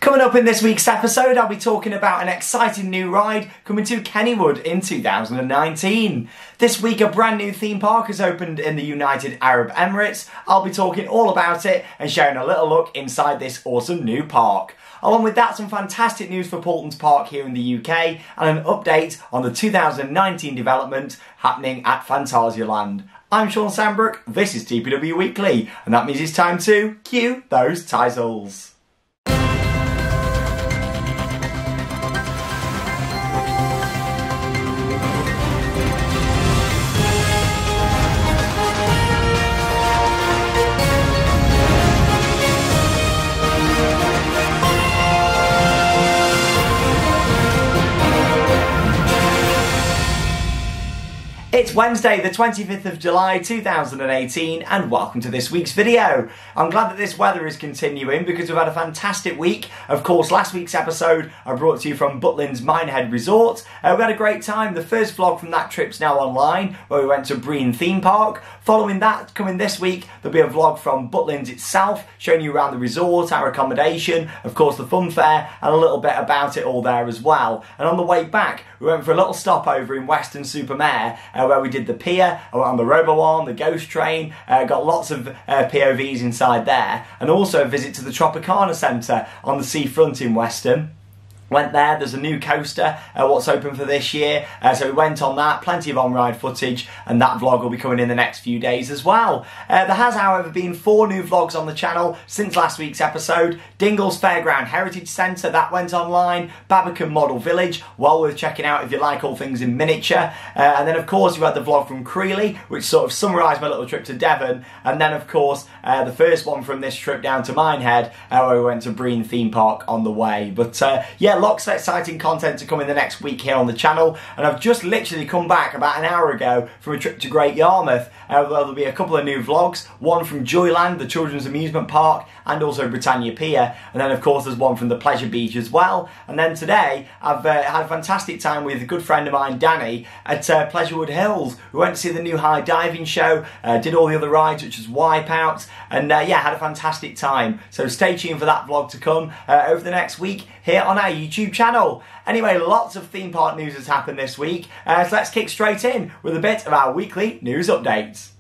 Coming up in this week's episode, I'll be talking about an exciting new ride coming to Kennywood in 2019. This week, a brand new theme park has opened in the United Arab Emirates. I'll be talking all about it and sharing a little look inside this awesome new park. Along with that, some fantastic news for Paultons Park here in the UK and an update on the 2019 development happening at Phantasialand. I'm Sean Sandbrook, this is TPW Weekly, and that means it's time to cue those titles. It's Wednesday the 25th of July 2018 and welcome to this week's video. I'm glad that this weather is continuing because we've had a fantastic week. Of course, last week's episode I brought to you from Butlins Minehead Resort. We had a great time. The first vlog from that trip's now online where we went to Breen Theme Park. Following that, coming this week, there'll be a vlog from Butlins itself showing you around the resort, our accommodation, of course the fun fair and a little bit about it all there as well. And on the way back, we went for a little stopover in Weston-super-Mare where we did the pier, on the Rookbough, the ghost train, got lots of POVs inside there, and also a visit to the Tropicana Centre on the seafront in Weston. Went there, there's a new coaster, what's open for this year, so we went on that, plenty of on-ride footage, and that vlog will be coming in the next few days as well. There has, however, been 4 new vlogs on the channel since last week's episode. Dingle's Fairground Heritage Centre, that went online, Barbican Model Village, well worth checking out if you like all things in miniature, and then of course you had the vlog from Creeley, which sort of summarised my little trip to Devon, and then of course the first one from this trip down to Minehead, where we went to Breen Theme Park on the way. But yeah, lots of exciting content to come in the next week here on the channel, and I've just literally come back about an hour ago from a trip to Great Yarmouth. There'll be a couple of new vlogs, one from Joyland, the children's amusement park, and also Britannia Pier, and then of course there's one from the Pleasure Beach as well. And then today I've had a fantastic time with a good friend of mine, Danny, at Pleasurewood Hills. We went to see the new high diving show, did all the other rides such as Wipeout, and yeah, had a fantastic time. So stay tuned for that vlog to come over the next week here on our YouTube channel. Anyway, lots of theme park news has happened this week, so let's kick straight in with a bit of our weekly news updates.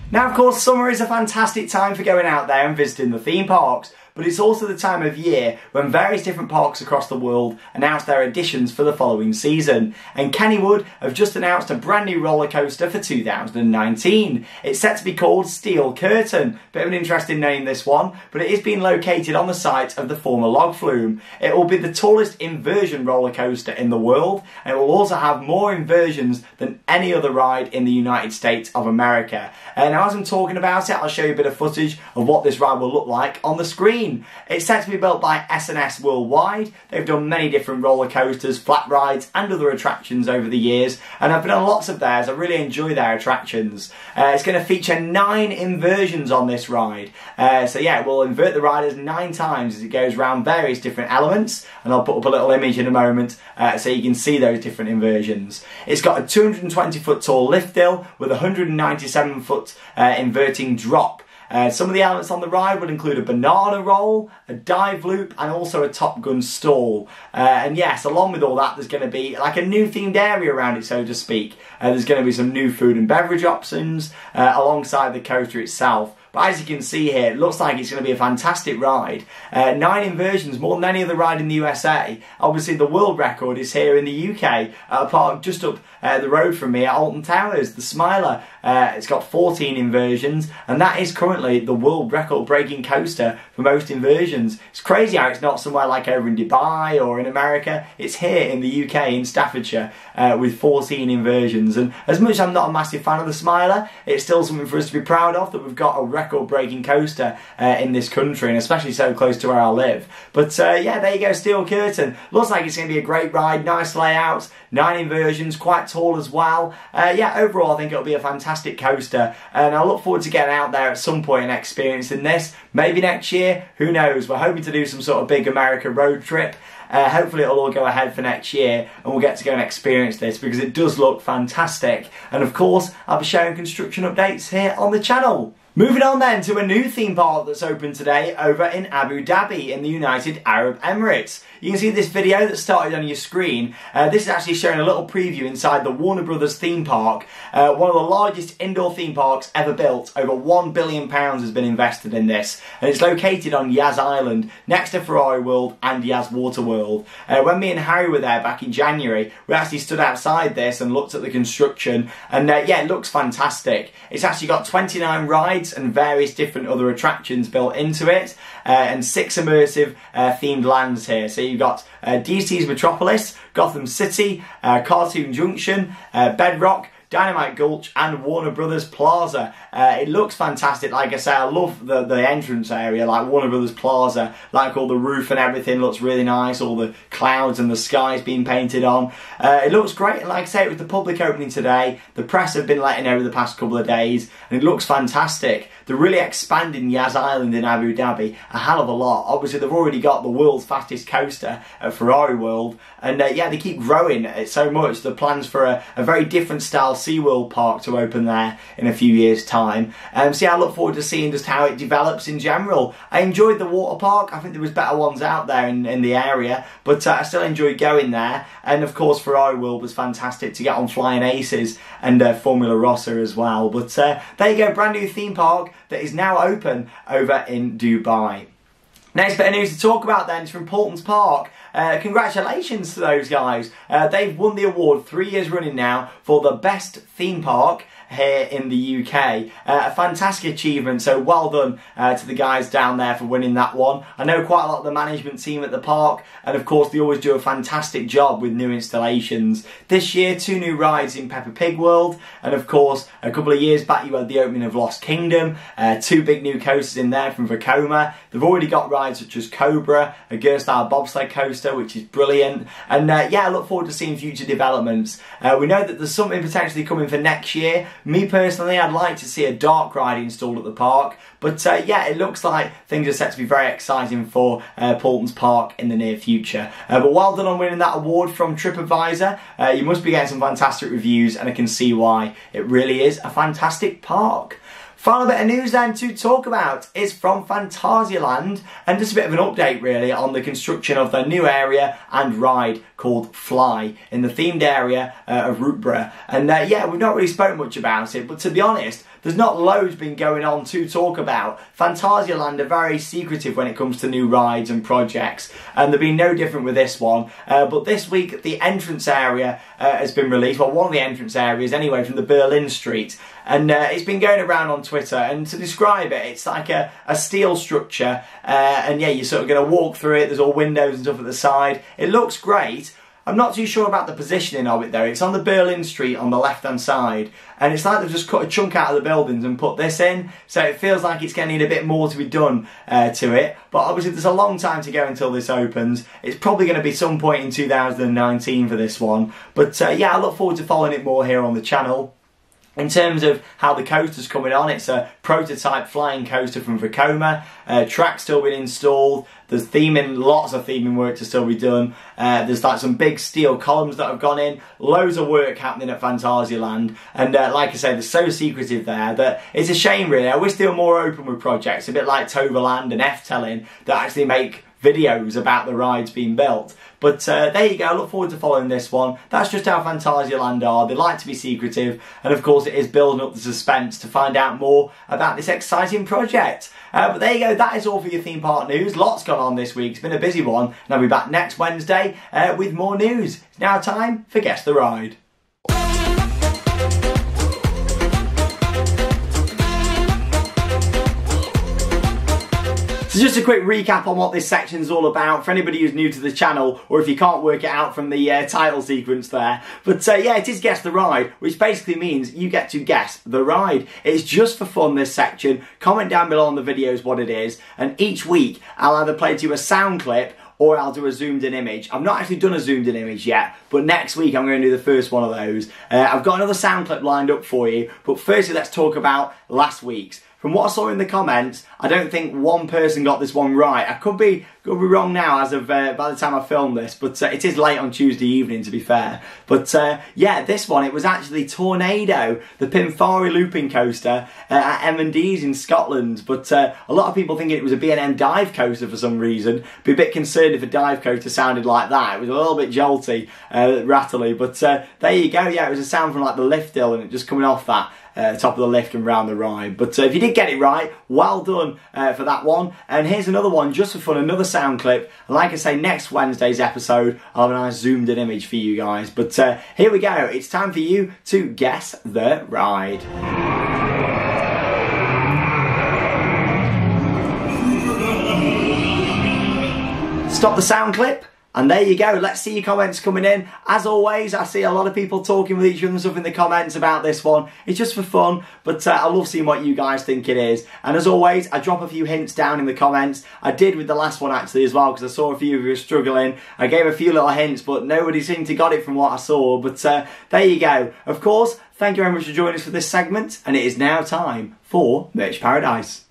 Now, of course, summer is a fantastic time for going out there and visiting the theme parks, but it's also the time of year when various different parks across the world announce their additions for the following season. And Kennywood have just announced a brand new roller coaster for 2019. It's set to be called Steel Curtain. Bit of an interesting name, this one, but it is being located on the site of the former log flume. It will be the tallest inversion roller coaster in the world, and it will also have more inversions than any other ride in the United States of America. Now, as I'm talking about it, I'll show you a bit of footage of what this ride will look like on the screen. It's set to be built by S&S Worldwide. They've done many different roller coasters, flat rides and other attractions over the years, and I've been on lots of theirs. I really enjoy their attractions. It's going to feature 9 inversions on this ride. So yeah, we'll invert the riders 9 times as it goes around various different elements, and I'll put up a little image in a moment so you can see those different inversions. It's got a 220 foot tall lift hill with a 197 foot inverting drop. Some of the elements on the ride will include a banana roll, a dive loop and also a Top Gun stall. And yes, along with all that, there's going to be like a new themed area around it, so to speak. There's going to be some new food and beverage options alongside the coaster itself. But as you can see here, it looks like it's going to be a fantastic ride. 9 inversions, more than any other ride in the USA. Obviously the world record is here in the UK, at a park just up the road from me at Alton Towers, the Smiler. It's got 14 inversions, and that is currently the world record breaking coaster for most inversions. It's crazy how it's not somewhere like over in Dubai or in America. It's here in the UK, in Staffordshire, with 14 inversions. And as much as I'm not a massive fan of the Smiler, it's still something for us to be proud of, that we've got a record-breaking coaster in this country, and especially so close to where I live. But yeah, there you go, Steel Curtain. Looks like it's going to be a great ride, nice layout, 9 inversions, quite tall as well. Yeah, overall I think it'll be a fantastic coaster, and I look forward to getting out there at some point and experiencing this. Maybe next year, who knows? We're hoping to do some sort of big America road trip. Hopefully it'll all go ahead for next year and we'll get to go and experience this, because it does look fantastic. And of course, I'll be sharing construction updates here on the channel. Moving on then to a new theme park that's opened today over in Abu Dhabi in the United Arab Emirates. You can see this video that started on your screen. This is actually showing a little preview inside the Warner Brothers theme park. One of the largest indoor theme parks ever built. Over £1 billion has been invested in this. And it's located on Yas Island, next to Ferrari World and Yas Water World. When me and Harry were there back in January, we actually stood outside this and looked at the construction. And yeah, it looks fantastic. It's actually got 29 rides and various different other attractions built into it, and 6 immersive themed lands here. So you've got DC's Metropolis, Gotham City, Cartoon Junction, Bedrock, Dynamite Gulch and Warner Brothers Plaza. It looks fantastic. Like I say, I love the entrance area, like Warner Brothers Plaza, like all the roof and everything looks really nice, all the clouds and the skies being painted on. It looks great, and like I say, it was the public opening today. The press have been letting over the past couple of days, and it looks fantastic. They're really expanding Yas Island in Abu Dhabi a hell of a lot. Obviously, they've already got the world's fastest coaster at Ferrari World, and yeah, they keep growing it so much. The plans for a very different style SeaWorld park to open there in a few years' time. So yeah, I look forward to seeing just how it develops in general. I enjoyed the water park. I think there was better ones out there in the area, but I still enjoyed going there. And of course, Ferrari World was fantastic to get on Flying Aces and Formula Rossa as well. But there you go, brand new theme park that is now open over in Dubai. Next bit of news to talk about then is from Paultons Park. Congratulations to those guys. They've won the award 3 years running now for the best theme park here in the UK. A fantastic achievement, so well done to the guys down there for winning that one. I know quite a lot of the management team at the park, and of course they always do a fantastic job with new installations. This year, 2 new rides in Peppa Pig World, and of course a couple of years back you had the opening of Lost Kingdom, 2 big new coasters in there from Vekoma. They've already got rides such as Cobra, a gear-style bobsled coaster, which is brilliant, and yeah, I look forward to seeing future developments. We know that there's something potentially coming for next year. Me personally, I'd like to see a dark ride installed at the park, but yeah, it looks like things are set to be very exciting for Paultons Park in the near future. But well done on winning that award from TripAdvisor. You must be getting some fantastic reviews, and I can see why. It really is a fantastic park. Final bit of news then to talk about is from Phantasialand, and just a bit of an update really on the construction of their new area and ride called Fly in the themed area of Rookbough. And yeah, we've not really spoken much about it, but to be honest, there's not loads been going on to talk about. Phantasialand are very secretive when it comes to new rides and projects, and they've been no different with this one. But this week the entrance area has been released, well, one of the entrance areas anyway, from the Berlin Street, and it's been going around on Twitter, and to describe it, it's like a steel structure, and yeah, you're sort of going to walk through it. There's all windows and stuff at the side. It looks great. I'm not too sure about the positioning of it though. It's on the Berlin Street on the left hand side, and it's like they've just cut a chunk out of the buildings and put this in, so it feels like it's going to need a bit more to be done to it. But obviously there's a long time to go until this opens. It's probably going to be some point in 2019 for this one, but yeah, I look forward to following it more here on the channel. In terms of how the coaster's coming on, it's a prototype flying coaster from Vekoma. Track's still been installed. There's theming, lots of theming work to still be done. There's like some big steel columns that have gone in. Loads of work happening at Phantasialand. And like I say, they're so secretive there that it's a shame really. I wish they were more open with projects, a bit like Toverland and F-Telling, that actually make videos about the rides being built. But there you go, I look forward to following this one. That's just how Phantasialand are. They like to be secretive, and of course it is building up the suspense to find out more about this exciting project. But there you go, that is all for your theme park news. Lots gone on this week, it's been a busy one, and I'll be back next Wednesday with more news. It's now time for Guess the Ride. So just a quick recap on what this section is all about for anybody who's new to the channel, or if you can't work it out from the title sequence there. But yeah, it is Guess the Ride, which basically means you get to guess the ride. It's just for fun, this section. Comment down below on the videos what it is, and each week I'll either play to you a sound clip or I'll do a zoomed in image. I've not actually done a zoomed in image yet, but next week I'm going to do the first one of those. I've got another sound clip lined up for you, but firstly let's talk about last week's. From what I saw in the comments, I don't think one person got this one right. I could be wrong now as of by the time I filmed this, but it is late on Tuesday evening, to be fair. But yeah, this one, it was actually Tornado, the Pinfari looping coaster at M&D's in Scotland. But a lot of people think it was a B&M dive coaster for some reason. Be a bit concerned if a dive coaster sounded like that. It was a little bit jolty, rattly, but there you go. Yeah, it was a sound from like the lift hill and it just coming off that. Top of the lift and round the ride. But if you did get it right, well done for that one. And here's another one just for fun, another sound clip. And like I say, next Wednesday's episode, I'll have a nice zoomed in image for you guys. But here we go. It's time for you to guess the ride. Stop the sound clip. And there you go, let's see your comments coming in. As always, I see a lot of people talking with each other and stuff in the comments about this one. It's just for fun, but I love seeing what you guys think it is. And as always, I drop a few hints down in the comments. I did with the last one actually as well, because I saw a few of you were struggling. I gave a few little hints, but nobody seemed to got it from what I saw. But there you go. Of course, thank you very much for joining us for this segment, and it is now time for Merch Paradise.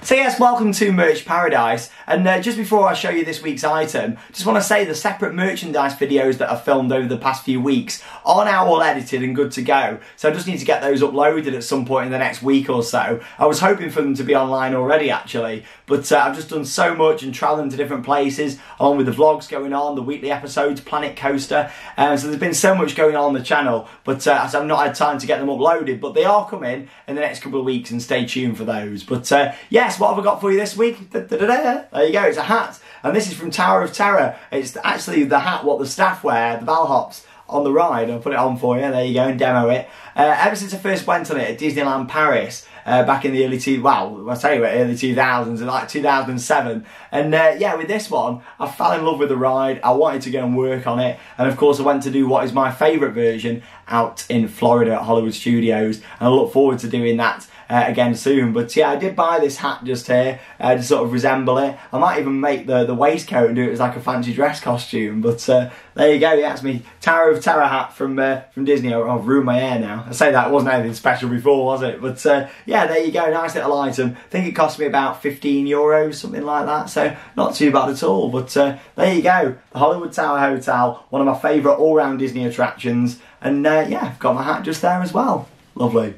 So yes, welcome to Merch Paradise, and just before I show you this week's item, just want to say the separate merchandise videos that I've filmed over the past few weeks are now all edited and good to go, so I just need to get those uploaded at some point in the next week or so. I was hoping for them to be online already actually, but I've just done so much and travelling to different places, along with the vlogs going on, the weekly episodes, Planet Coaster, so there's been so much going on the channel, but I've not had time to get them uploaded, but they are coming in the next couple of weeks, and stay tuned for those. But yes, what have I got for you this week? There you go, it's a hat, and this is from Tower of Terror. It's actually the hat what the staff wear, the bellhops, on the ride. I'll put it on for you, there you go, and demo it. Ever since I first went on it at Disneyland Paris, back in the early 2000s, like 2007, and yeah, with this one I fell in love with the ride. I wanted to go and work on it, and of course I went to do what is my favourite version out in Florida at Hollywood Studios, and I look forward to doing that again soon. But yeah, I did buy this hat just here to sort of resemble it. I might even make the waistcoat and do it as like a fancy dress costume. But there you go, yeah, it's me Tower of Terror hat from Disney. I've ruined my hair now. I say that, it wasn't anything special before, was it? But yeah, there you go, nice little item. I think it cost me about €15, something like that, so not too bad at all. But there you go, the Hollywood Tower Hotel, one of my favourite all-round Disney attractions, and yeah, I've got my hat just there as well. Lovely.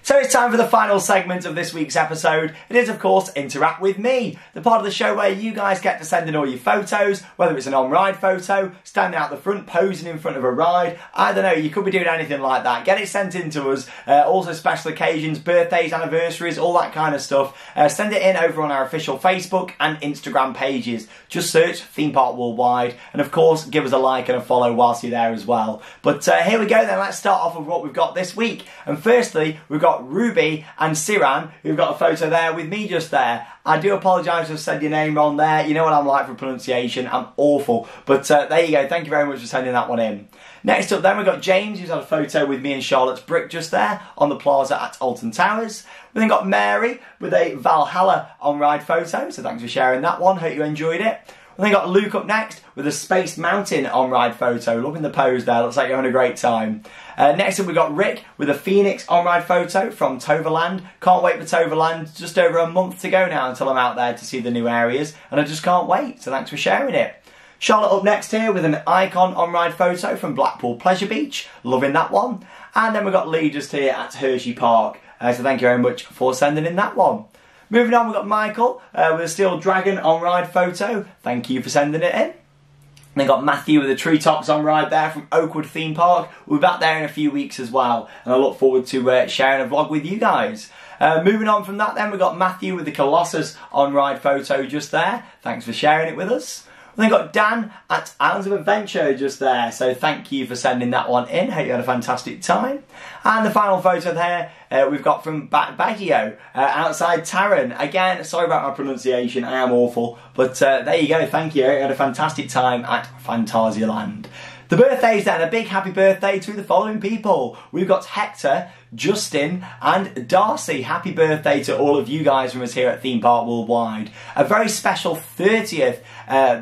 So it's time for the final segment of this week's episode. It is, of course, Interact With Me, the part of the show where you guys get to send in all your photos, whether it's an on-ride photo, standing out the front, posing in front of a ride, I don't know, you could be doing anything like that. Get it sent in to us, also special occasions, birthdays, anniversaries, all that kind of stuff. Send it in over on our official Facebook and Instagram pages. Just search Theme Park Worldwide, and of course, give us a like and a follow whilst you're there as well. But here we go then, let's start off with what we've got this week. And firstly, we've got Ruby and Siran, who've got a photo there with me just there. I do apologise if I said your name wrong there. You know what I'm like for pronunciation. I'm awful. But there you go. Thank you very much for sending that one in. Next up then, we've got James, who's had a photo with me and Charlotte's brick just there on the plaza at Alton Towers. We then got Mary with a Valhalla on-ride photo. So thanks for sharing that one. Hope you enjoyed it. We then got Luke up next with a Space Mountain on-ride photo. Loving the pose there. Looks like you're having a great time. Next up we've got Rick with a Phoenix on-ride photo from Toverland. Can't wait for Toverland. Just over a month to go now until I'm out there to see the new areas, and I just can't wait. So thanks for sharing it. Charlotte up next here with an Icon on-ride photo from Blackpool Pleasure Beach. Loving that one. And then we've got Lee just here at Hershey Park. So thank you very much for sending in that one. Moving on, we've got Michael with a Steel Dragon on-ride photo. Thank you for sending it in. And then got Matthew with the Treetops on-ride there from Oakwood Theme Park. We'll be back there in a few weeks as well, and I look forward to sharing a vlog with you guys. Moving on from that then, we've got Matthew with the Colossus on-ride photo just there. Thanks for sharing it with us. And then got Dan at Islands of Adventure just there, so thank you for sending that one in. Hope you had a fantastic time. And the final photo there we've got from Baggio outside Taran. Again, sorry about my pronunciation, I am awful, but there you go, thank you. You had a fantastic time at Phantasialand. The birthdays then, a big happy birthday to the following people. We've got Hector, Justin and Darcy. Happy birthday to all of you guys from us here at Theme Park Worldwide. A very special 30th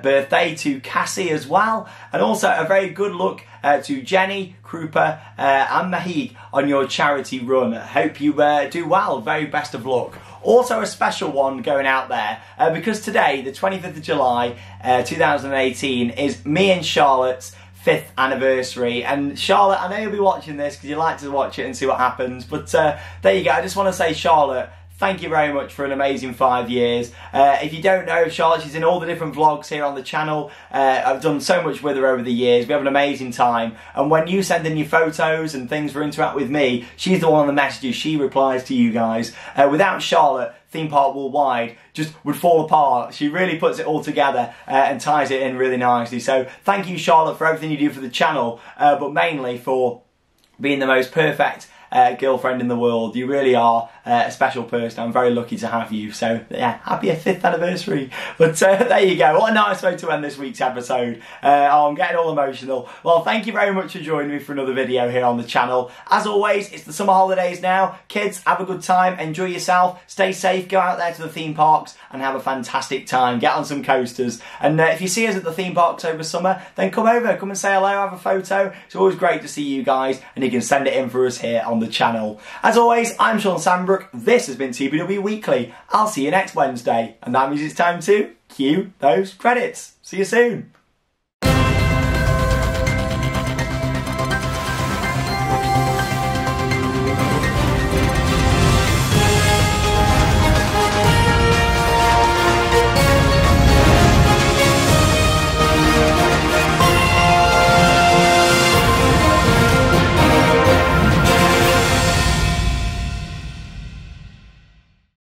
birthday to Cassie as well. And also a very good luck to Jenny, Krupa and Mahig on your charity run. Hope you do well. Very best of luck. Also a special one going out there because today, the 25th of July 2018, is me and Charlotte's 5th anniversary, and Charlotte, I know you'll be watching this because you like to watch it and see what happens, but there you go. I just want to say, Charlotte, thank you very much for an amazing 5 years. If you don't know Charlotte, she's in all the different vlogs here on the channel. I've done so much with her over the years. We have an amazing time, and when you send in your photos and things for interact with me, she's the one on the messages. She replies to you guys. Without Charlotte, Theme Park Worldwide just would fall apart. She really puts it all together and ties it in really nicely. So thank you, Charlotte, for everything you do for the channel, but mainly for being the most perfect girlfriend in the world. You really are a special person. I'm very lucky to have you. So yeah, happy 5th anniversary. But there you go. What a nice way to end this week's episode. Oh, I'm getting all emotional. Well, thank you very much for joining me for another video here on the channel. As always, it's the summer holidays now. Kids, have a good time. Enjoy yourself. Stay safe. Go out there to the theme parks and have a fantastic time. Get on some coasters. And if you see us at the theme parks over summer, then come over. Come and say hello. Have a photo. It's always great to see you guys. And you can send it in for us here on the channel. As always, I'm Sean Sandbrook. This has been TPW Weekly. I'll see you next Wednesday, and that means it's time to cue those credits. See you soon.